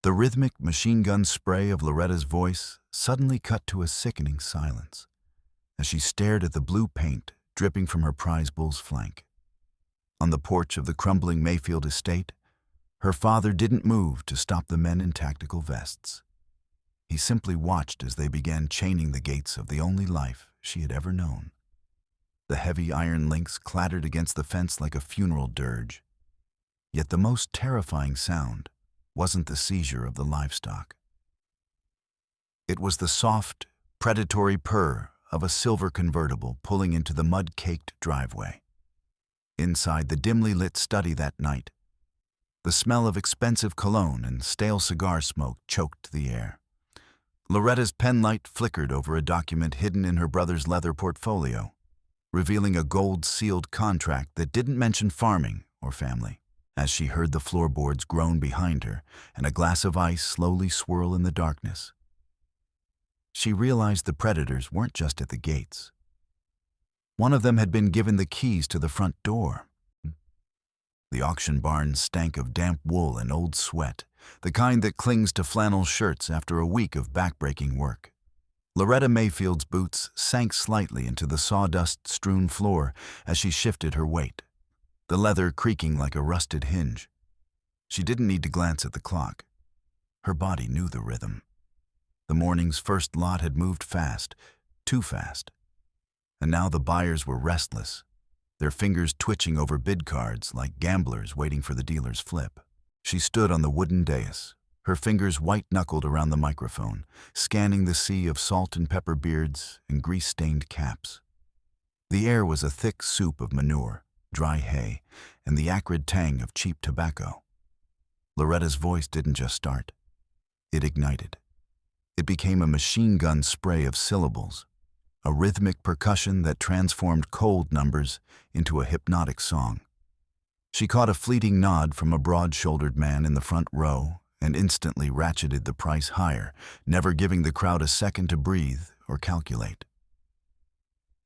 The rhythmic machine gun spray of Loretta's voice suddenly cut to a sickening silence as she stared at the blue paint dripping from her prize bull's flank. On the porch of the crumbling Mayfield estate, her father didn't move to stop the men in tactical vests. He simply watched as they began chaining the gates of the only life she had ever known. The heavy iron links clattered against the fence like a funeral dirge. Yet the most terrifying sound wasn't the seizure of the livestock. It was the soft, predatory purr of a silver convertible pulling into the mud-caked driveway. Inside the dimly lit study that night, the smell of expensive cologne and stale cigar smoke choked the air. Loretta's penlight flickered over a document hidden in her brother's leather portfolio, revealing a gold-sealed contract that didn't mention farming or family. As she heard the floorboards groan behind her and a glass of ice slowly swirl in the darkness, she realized the predators weren't just at the gates. One of them had been given the keys to the front door. The auction barn stank of damp wool and old sweat, the kind that clings to flannel shirts after a week of backbreaking work. Loretta Mayfield's boots sank slightly into the sawdust-strewn floor as she shifted her weight, the leather creaking like a rusted hinge. She didn't need to glance at the clock. Her body knew the rhythm. The morning's first lot had moved fast, too fast. And now the buyers were restless, their fingers twitching over bid cards like gamblers waiting for the dealer's flip. She stood on the wooden dais, her fingers white-knuckled around the microphone, scanning the sea of salt and pepper beards and grease-stained caps. The air was a thick soup of manure, dry hay, and the acrid tang of cheap tobacco. Loretta's voice didn't just start. It ignited. It became a machine gun spray of syllables, a rhythmic percussion that transformed cold numbers into a hypnotic song. She caught a fleeting nod from a broad-shouldered man in the front row and instantly ratcheted the price higher, never giving the crowd a second to breathe or calculate.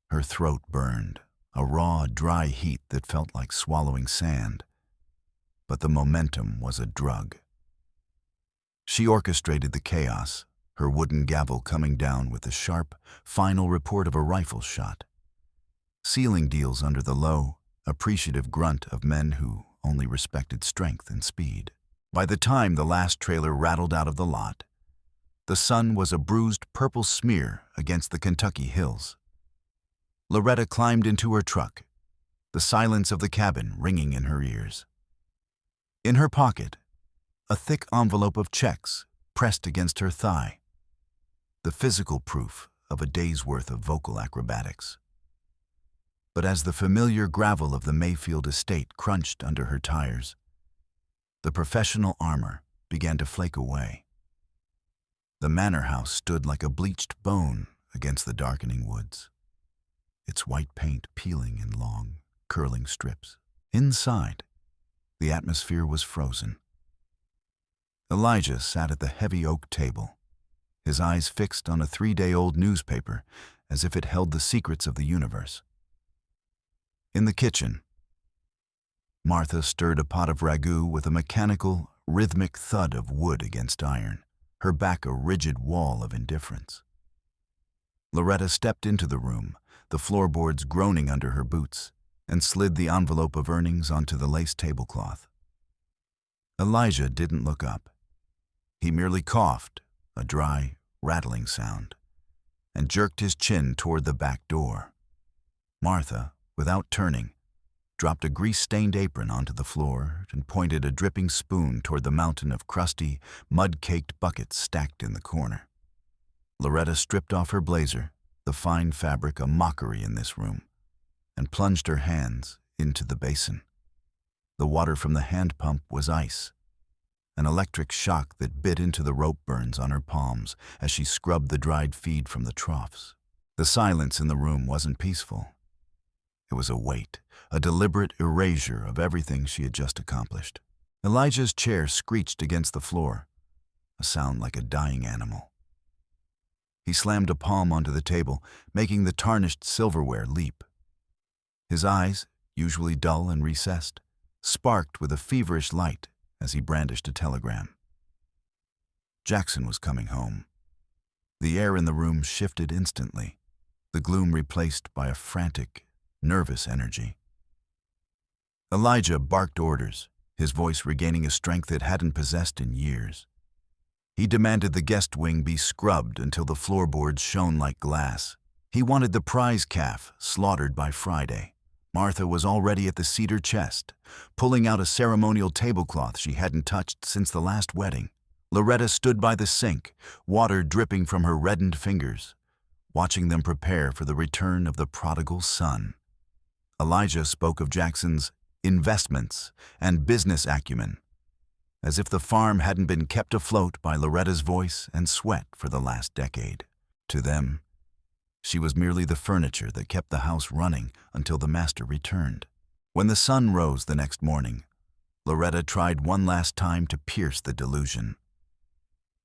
Her throat burned, a raw, dry heat that felt like swallowing sand. But the momentum was a drug. She orchestrated the chaos, her wooden gavel coming down with the sharp, final report of a rifle shot, sealing deals under the low, appreciative grunt of men who only respected strength and speed. By the time the last trailer rattled out of the lot, the sun was a bruised purple smear against the Kentucky hills. Loretta climbed into her truck, the silence of the cabin ringing in her ears. In her pocket, a thick envelope of checks pressed against her thigh, the physical proof of a day's worth of vocal acrobatics. But as the familiar gravel of the Mayfield estate crunched under her tires, the professional armor began to flake away. The manor house stood like a bleached bone against the darkening woods, its white paint peeling in long, curling strips. Inside, the atmosphere was frozen. Elijah sat at the heavy oak table, his eyes fixed on a 3-day-old newspaper as if it held the secrets of the universe. In the kitchen, Martha stirred a pot of ragu with a mechanical, rhythmic thud of wood against iron, her back a rigid wall of indifference. Loretta stepped into the room, the floorboards groaning under her boots, and slid the envelope of earnings onto the lace tablecloth. Elijah didn't look up. He merely coughed, a dry, rattling sound, and jerked his chin toward the back door. Martha, without turning, dropped a grease-stained apron onto the floor and pointed a dripping spoon toward the mountain of crusty, mud-caked buckets stacked in the corner. Loretta stripped off her blazer, the fine fabric a mockery in this room, and plunged her hands into the basin. The water from the hand pump was ice, an electric shock that bit into the rope burns on her palms as she scrubbed the dried feed from the troughs. The silence in the room wasn't peaceful. It was a weight, a deliberate erasure of everything she had just accomplished. Elijah's chair screeched against the floor, a sound like a dying animal. He slammed a palm onto the table, making the tarnished silverware leap. His eyes, usually dull and recessed, sparked with a feverish light as he brandished a telegram. Jackson was coming home. The air in the room shifted instantly, the gloom replaced by a frantic, nervous energy. Elijah barked orders, his voice regaining a strength it hadn't possessed in years. He demanded the guest wing be scrubbed until the floorboards shone like glass. He wanted the prize calf slaughtered by Friday. Martha was already at the cedar chest, pulling out a ceremonial tablecloth she hadn't touched since the last wedding. Loretta stood by the sink, water dripping from her reddened fingers, watching them prepare for the return of the prodigal son. Elijah spoke of Jackson's investments and business acumen, as if the farm hadn't been kept afloat by Loretta's voice and sweat for the last decade. To them, she was merely the furniture that kept the house running until the master returned. When the sun rose the next morning, Loretta tried one last time to pierce the delusion.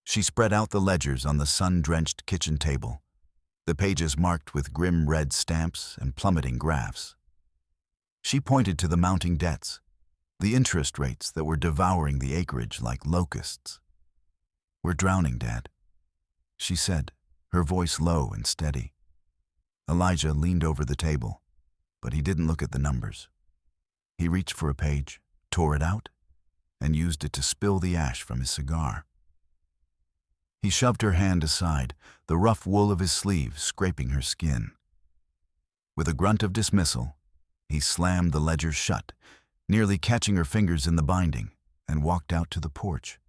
She spread out the ledgers on the sun-drenched kitchen table, the pages marked with grim red stamps and plummeting graphs. She pointed to the mounting debts, the interest rates that were devouring the acreage like locusts. "We're drowning, Dad," she said, her voice low and steady. Elijah leaned over the table, but he didn't look at the numbers. He reached for a page, tore it out, and used it to spill the ash from his cigar. He shoved her hand aside, the rough wool of his sleeve scraping her skin. With a grunt of dismissal, he slammed the ledger shut, nearly catching her fingers in the binding, and walked out to the porch,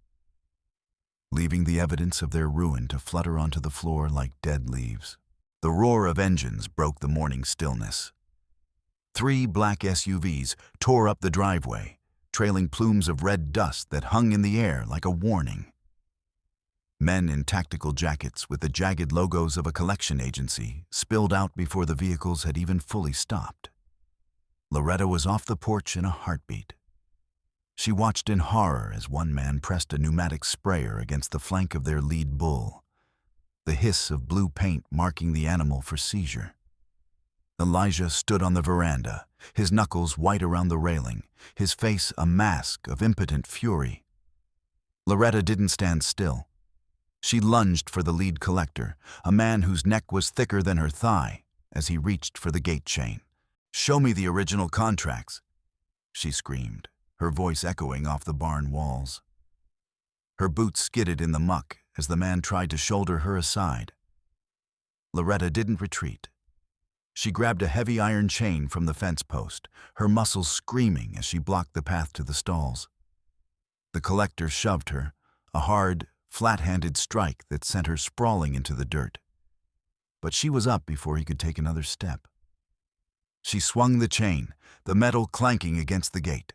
leaving the evidence of their ruin to flutter onto the floor like dead leaves. The roar of engines broke the morning stillness. 3 black SUVs tore up the driveway, trailing plumes of red dust that hung in the air like a warning. Men in tactical jackets with the jagged logos of a collection agency spilled out before the vehicles had even fully stopped. Loretta was off the porch in a heartbeat. She watched in horror as one man pressed a pneumatic sprayer against the flank of their lead bull, the hiss of blue paint marking the animal for seizure. Elijah stood on the veranda, his knuckles white around the railing, his face a mask of impotent fury. Loretta didn't stand still. She lunged for the lead collector, a man whose neck was thicker than her thigh, as he reached for the gate chain. "Show me the original contracts," she screamed, her voice echoing off the barn walls. Her boots skidded in the muck as the man tried to shoulder her aside. Loretta didn't retreat. She grabbed a heavy iron chain from the fence post, her muscles screaming as she blocked the path to the stalls. The collector shoved her, a hard, flat-handed strike that sent her sprawling into the dirt. But she was up before he could take another step. She swung the chain, the metal clanking against the gate.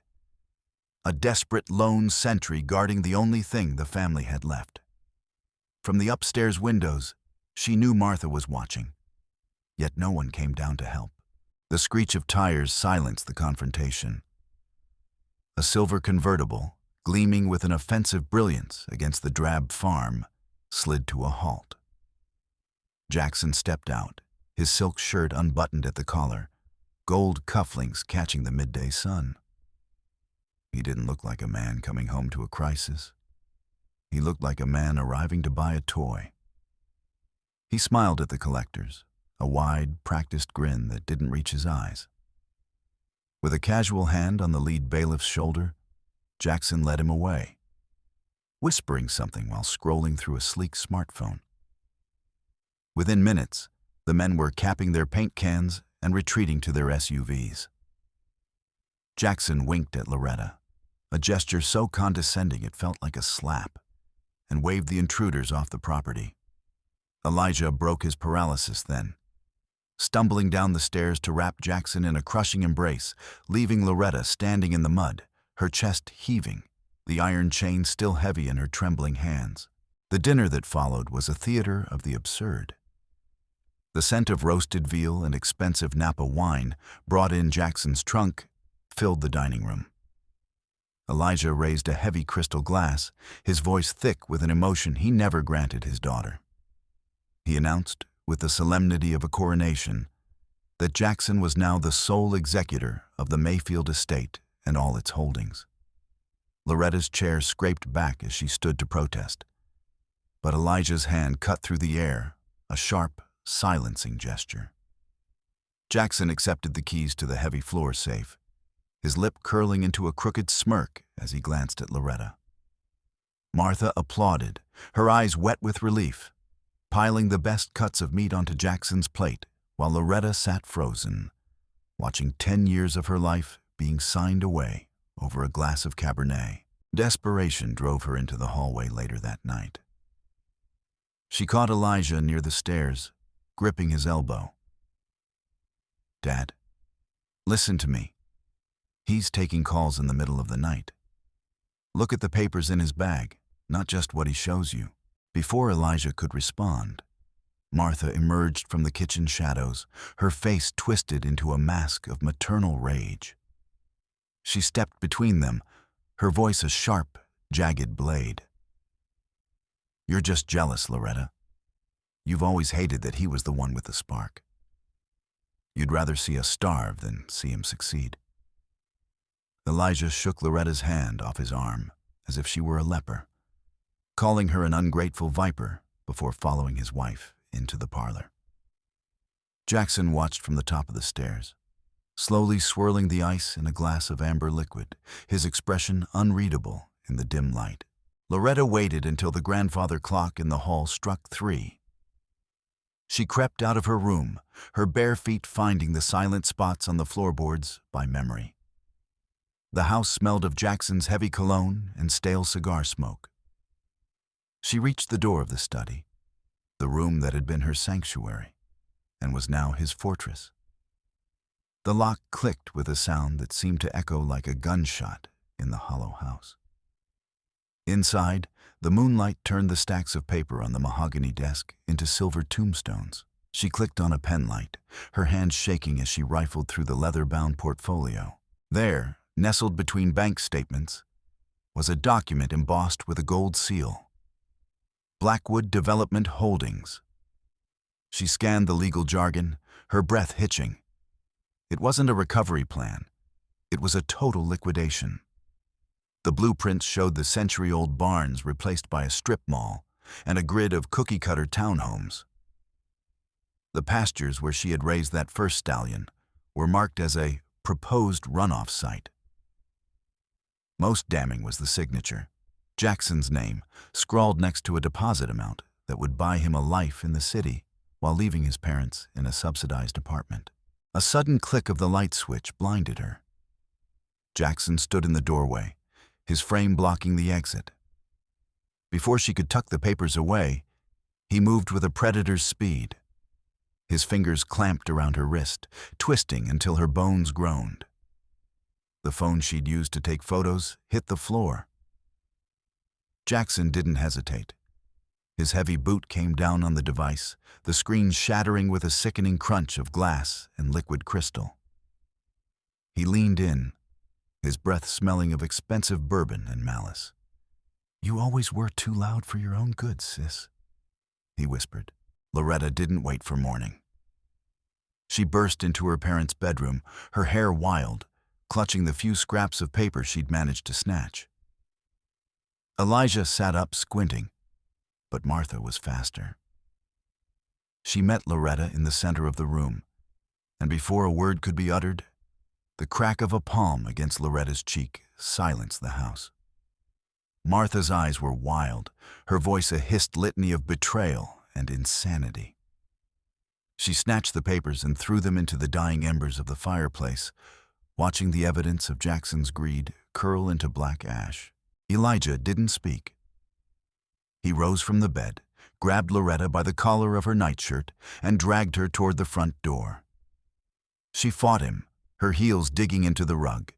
A desperate lone sentry guarding the only thing the family had left. From the upstairs windows, she knew Martha was watching, yet no one came down to help. The screech of tires silenced the confrontation. A silver convertible, gleaming with an offensive brilliance against the drab farm, slid to a halt. Jackson stepped out, his silk shirt unbuttoned at the collar, gold cufflinks catching the midday sun. He didn't look like a man coming home to a crisis. He looked like a man arriving to buy a toy. He smiled at the collectors, a wide, practiced grin that didn't reach his eyes. With a casual hand on the lead bailiff's shoulder, Jackson led him away, whispering something while scrolling through a sleek smartphone. Within minutes, the men were capping their paint cans and retreating to their SUVs. Jackson winked at Loretta, a gesture so condescending it felt like a slap, and waved the intruders off the property. Elijah broke his paralysis then, stumbling down the stairs to wrap Jackson in a crushing embrace, leaving Loretta standing in the mud, her chest heaving, the iron chain still heavy in her trembling hands. The dinner that followed was a theater of the absurd. The scent of roasted veal and expensive Napa wine, brought in Jackson's trunk, filled the dining room. Elijah raised a heavy crystal glass, his voice thick with an emotion he never granted his daughter. He announced, with the solemnity of a coronation, that Jackson was now the sole executor of the Mayfield estate and all its holdings. Loretta's chair scraped back as she stood to protest. But Elijah's hand cut through the air, a sharp, silencing gesture. Jackson accepted the keys to the heavy floor safe, his lip curling into a crooked smirk as he glanced at Loretta. Martha applauded, her eyes wet with relief, piling the best cuts of meat onto Jackson's plate, while Loretta sat frozen, watching 10 years of her life being signed away over a glass of Cabernet. Desperation drove her into the hallway later that night. She caught Elijah near the stairs, gripping his elbow. "Dad, listen to me. He's taking calls in the middle of the night. Look at the papers in his bag, not just what he shows you." Before Elijah could respond, Martha emerged from the kitchen shadows, her face twisted into a mask of maternal rage. She stepped between them, her voice a sharp, jagged blade. "You're just jealous, Loretta. You've always hated that he was the one with the spark. You'd rather see us starve than see him succeed." Elijah shook Loretta's hand off his arm as if she were a leper, calling her an ungrateful viper before following his wife into the parlor. Jackson watched from the top of the stairs, slowly swirling the ice in a glass of amber liquid, his expression unreadable in the dim light. Loretta waited until the grandfather clock in the hall struck 3. She crept out of her room, her bare feet finding the silent spots on the floorboards by memory. The house smelled of Jackson's heavy cologne and stale cigar smoke. She reached the door of the study, the room that had been her sanctuary and was now his fortress. The lock clicked with a sound that seemed to echo like a gunshot in the hollow house. Inside, the moonlight turned the stacks of paper on the mahogany desk into silver tombstones. She clicked on a pen light, her hands shaking as she rifled through the leather-bound portfolio. There, nestled between bank statements, was a document embossed with a gold seal. Blackwood Development Holdings. She scanned the legal jargon, her breath hitching. It wasn't a recovery plan. It was a total liquidation. The blueprints showed the century-old barns replaced by a strip mall and a grid of cookie-cutter townhomes. The pastures where she had raised that first stallion were marked as a proposed runoff site. Most damning was the signature, Jackson's name, scrawled next to a deposit amount that would buy him a life in the city while leaving his parents in a subsidized apartment. A sudden click of the light switch blinded her. Jackson stood in the doorway, his frame blocking the exit. Before she could tuck the papers away, he moved with a predator's speed. His fingers clamped around her wrist, twisting until her bones groaned. The phone she'd used to take photos hit the floor. Jackson didn't hesitate. His heavy boot came down on the device, the screen shattering with a sickening crunch of glass and liquid crystal. He leaned in, his breath smelling of expensive bourbon and malice. "You always were too loud for your own good, sis," he whispered. Loretta didn't wait for morning. She burst into her parents' bedroom, her hair wild, clutching the few scraps of paper she'd managed to snatch. Elijah sat up, squinting, but Martha was faster. She met Loretta in the center of the room, and before a word could be uttered, the crack of a palm against Loretta's cheek silenced the house. Martha's eyes were wild, her voice a hissed litany of betrayal and insanity. She snatched the papers and threw them into the dying embers of the fireplace, watching the evidence of Jackson's greed curl into black ash. Elijah didn't speak. He rose from the bed, grabbed Loretta by the collar of her nightshirt, and dragged her toward the front door. She fought him, her heels digging into the rug,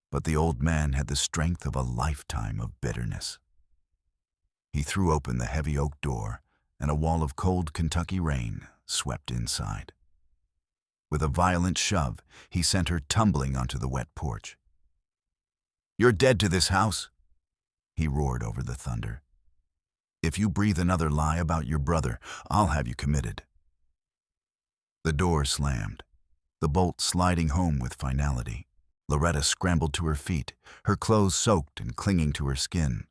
but the old man had the strength of a lifetime of bitterness. He threw open the heavy oak door, and a wall of cold Kentucky rain swept inside. With a violent shove, he sent her tumbling onto the wet porch. "You're dead to this house," he roared over the thunder. "If you breathe another lie about your brother, I'll have you committed." The door slammed, the bolt sliding home with finality. Loretta scrambled to her feet, her clothes soaked and clinging to her skin.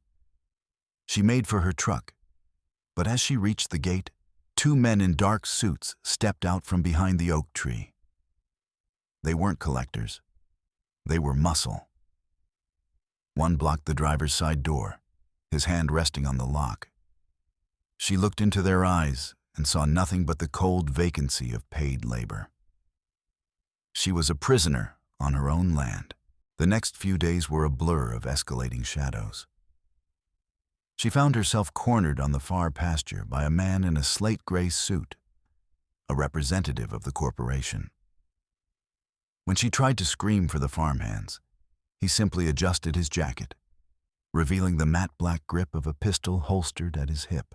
She made for her truck, But as she reached the gate, two men in dark suits stepped out from behind the oak tree. They weren't collectors. They were muscle. One blocked the driver's side door, his hand resting on the lock. She looked into their eyes and saw nothing but the cold vacancy of paid labor. She was a prisoner on her own land. The next few days were a blur of escalating shadows. She found herself cornered on the far pasture by a man in a slate-gray suit, a representative of the corporation. When she tried to scream for the farmhands, he simply adjusted his jacket, revealing the matte black grip of a pistol holstered at his hip.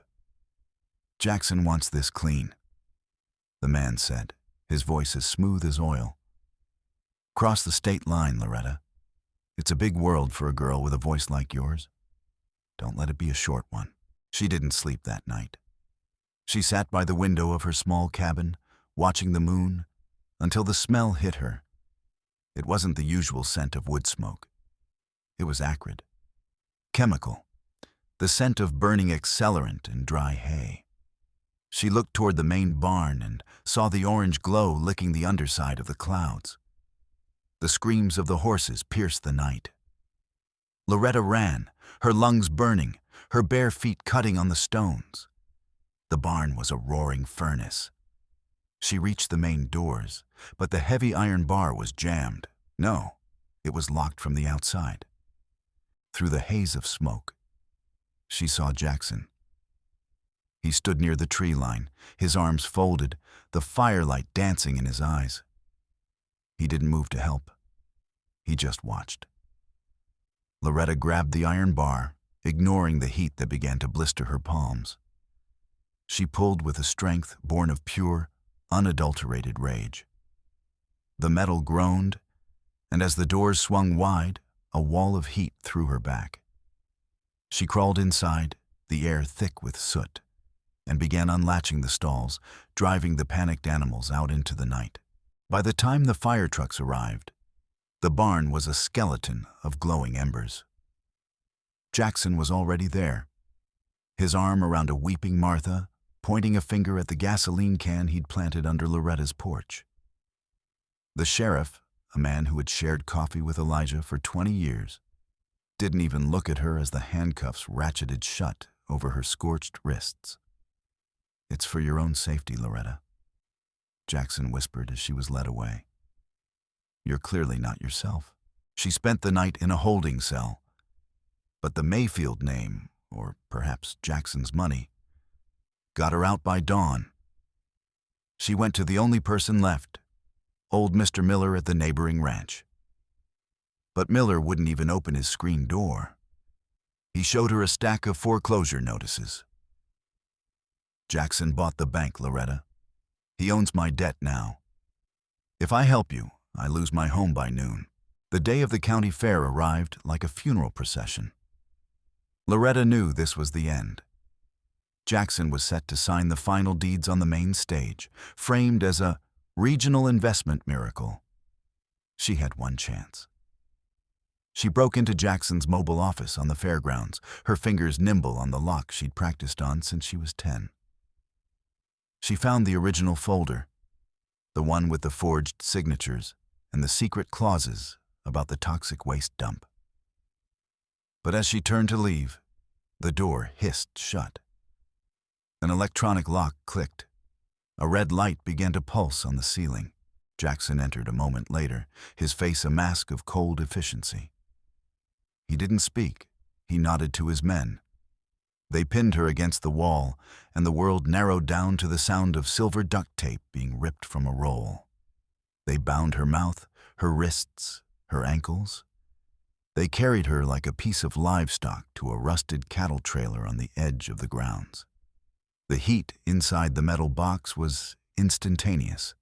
"Jackson wants this clean," the man said, his voice as smooth as oil. "Cross the state line, Loretta. It's a big world for a girl with a voice like yours. Don't let it be a short one." She didn't sleep that night. She sat by the window of her small cabin, watching the moon, until the smell hit her. It wasn't the usual scent of wood smoke. It was acrid, chemical, the scent of burning accelerant and dry hay. She looked toward the main barn and saw the orange glow licking the underside of the clouds. The screams of the horses pierced the night. Loretta ran, her lungs burning, her bare feet cutting on the stones. The barn was a roaring furnace. She reached the main doors, but the heavy iron bar was jammed. No, it was locked from the outside. Through the haze of smoke, she saw Jackson. He stood near the tree line, his arms folded, the firelight dancing in his eyes. He didn't move to help. He just watched. Loretta grabbed the iron bar, ignoring the heat that began to blister her palms. She pulled with a strength born of pure, unadulterated rage. The metal groaned, and as the doors swung wide, a wall of heat threw her back. She crawled inside, the air thick with soot, and began unlatching the stalls, driving the panicked animals out into the night. By the time the fire trucks arrived, the barn was a skeleton of glowing embers. Jackson was already there, his arm around a weeping Martha, pointing a finger at the gasoline can he'd planted under Loretta's porch. The sheriff, a man who had shared coffee with Elijah for 20 years, didn't even look at her as the handcuffs ratcheted shut over her scorched wrists. "It's for your own safety, Loretta," Jackson whispered as she was led away. "You're clearly not yourself." She spent the night in a holding cell, but the Mayfield name, or perhaps Jackson's money, got her out by dawn. She went to the only person left, old Mr. Miller at the neighboring ranch. But Miller wouldn't even open his screen door. He showed her a stack of foreclosure notices. "Jackson bought the bank, Loretta. He owns my debt now. If I help you, I lose my home by noon." The day of the county fair arrived like a funeral procession. Loretta knew this was the end. Jackson was set to sign the final deeds on the main stage, framed as a regional investment miracle. She had one chance. She broke into Jackson's mobile office on the fairgrounds, her fingers nimble on the lock she'd practiced on since she was 10. She found the original folder, the one with the forged signatures and the secret clauses about the toxic waste dump. But as she turned to leave, the door hissed shut. An electronic lock clicked. A red light began to pulse on the ceiling. Jackson entered a moment later, his face a mask of cold efficiency. He didn't speak. He nodded to his men. They pinned her against the wall, and the world narrowed down to the sound of silver duct tape being ripped from a roll. They bound her mouth, her wrists, her ankles. They carried her like a piece of livestock to a rusted cattle trailer on the edge of the grounds. The heat inside the metal box was instantaneous.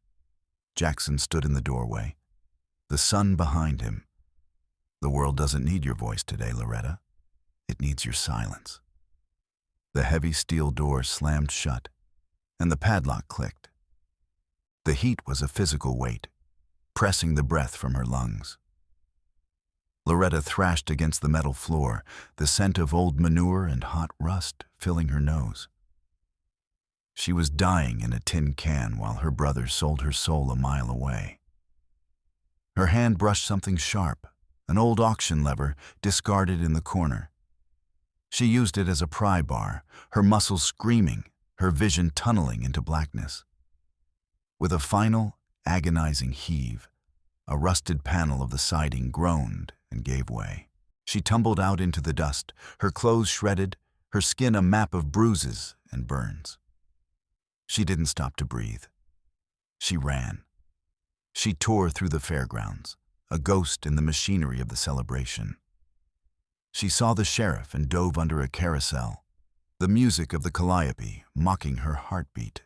Jackson stood in the doorway, the sun behind him. "The world doesn't need your voice today, Loretta. It needs your silence." The heavy steel door slammed shut, and the padlock clicked. The heat was a physical weight, pressing the breath from her lungs. Loretta thrashed against the metal floor, the scent of old manure and hot rust filling her nose. She was dying in a tin can while her brother sold her soul a mile away. Her hand brushed something sharp, an old auction lever discarded in the corner. She used it as a pry bar, her muscles screaming, her vision tunneling into blackness. With a final, agonizing heave, a rusted panel of the siding groaned and gave way. She tumbled out into the dust, her clothes shredded, her skin a map of bruises and burns. She didn't stop to breathe. She ran. She tore through the fairgrounds, a ghost in the machinery of the celebration. She saw the sheriff and dove under a carousel, the music of the calliope mocking her heartbeat.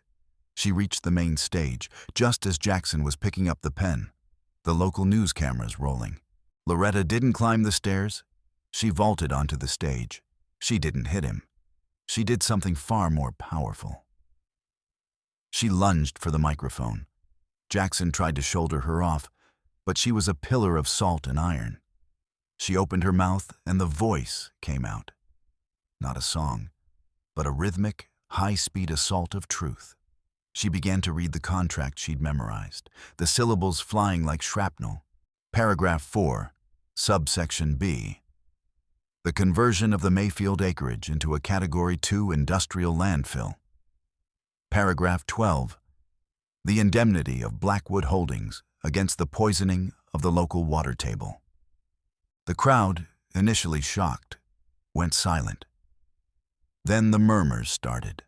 She reached the main stage just as Jackson was picking up the pen, the local news cameras rolling. Loretta didn't climb the stairs. She vaulted onto the stage. She didn't hit him. She did something far more powerful. She lunged for the microphone. Jackson tried to shoulder her off, but she was a pillar of salt and iron. She opened her mouth and the voice came out. Not a song, but a rhythmic, high-speed assault of truth. She began to read the contract she'd memorized, the syllables flying like shrapnel. Paragraph 4, subsection B. The conversion of the Mayfield acreage into a Category 2 industrial landfill. Paragraph 12. The indemnity of Blackwood Holdings against the poisoning of the local water table. The crowd, initially shocked, went silent. Then the murmurs started.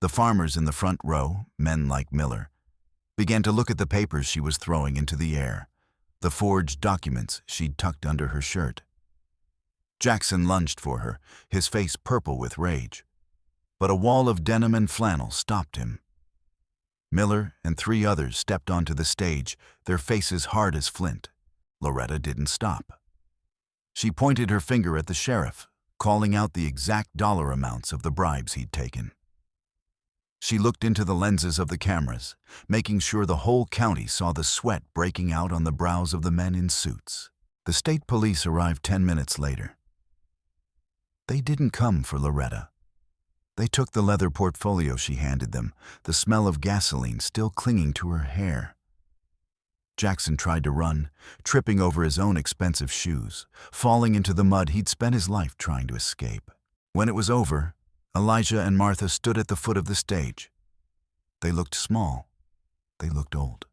The farmers in the front row, men like Miller, began to look at the papers she was throwing into the air, the forged documents she'd tucked under her shirt. Jackson lunged for her, his face purple with rage. But a wall of denim and flannel stopped him. Miller and 3 others stepped onto the stage, their faces hard as flint. Loretta didn't stop. She pointed her finger at the sheriff, calling out the exact dollar amounts of the bribes he'd taken. She looked into the lenses of the cameras, making sure the whole county saw the sweat breaking out on the brows of the men in suits. The state police arrived 10 minutes later. They didn't come for Loretta. They took the leather portfolio she handed them, the smell of gasoline still clinging to her hair. Jackson tried to run, tripping over his own expensive shoes, falling into the mud he'd spent his life trying to escape. When it was over, Elijah and Martha stood at the foot of the stage. They looked small. They looked old.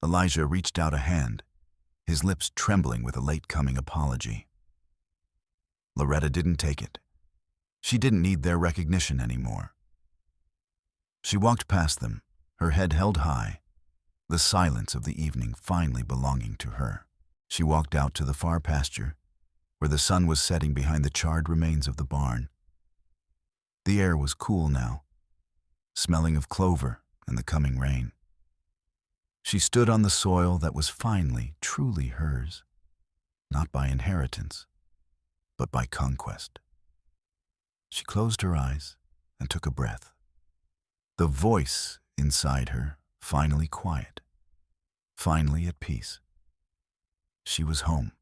Elijah reached out a hand, his lips trembling with a late-coming apology. Loretta didn't take it. She didn't need their recognition anymore. She walked past them, her head held high, the silence of the evening finally belonging to her. She walked out to the far pasture, where the sun was setting behind the charred remains of the barn. The air was cool now, smelling of clover and the coming rain. She stood on the soil that was finally, truly hers, not by inheritance, but by conquest. She closed her eyes and took a breath. The voice inside her finally quiet, finally at peace. She was home.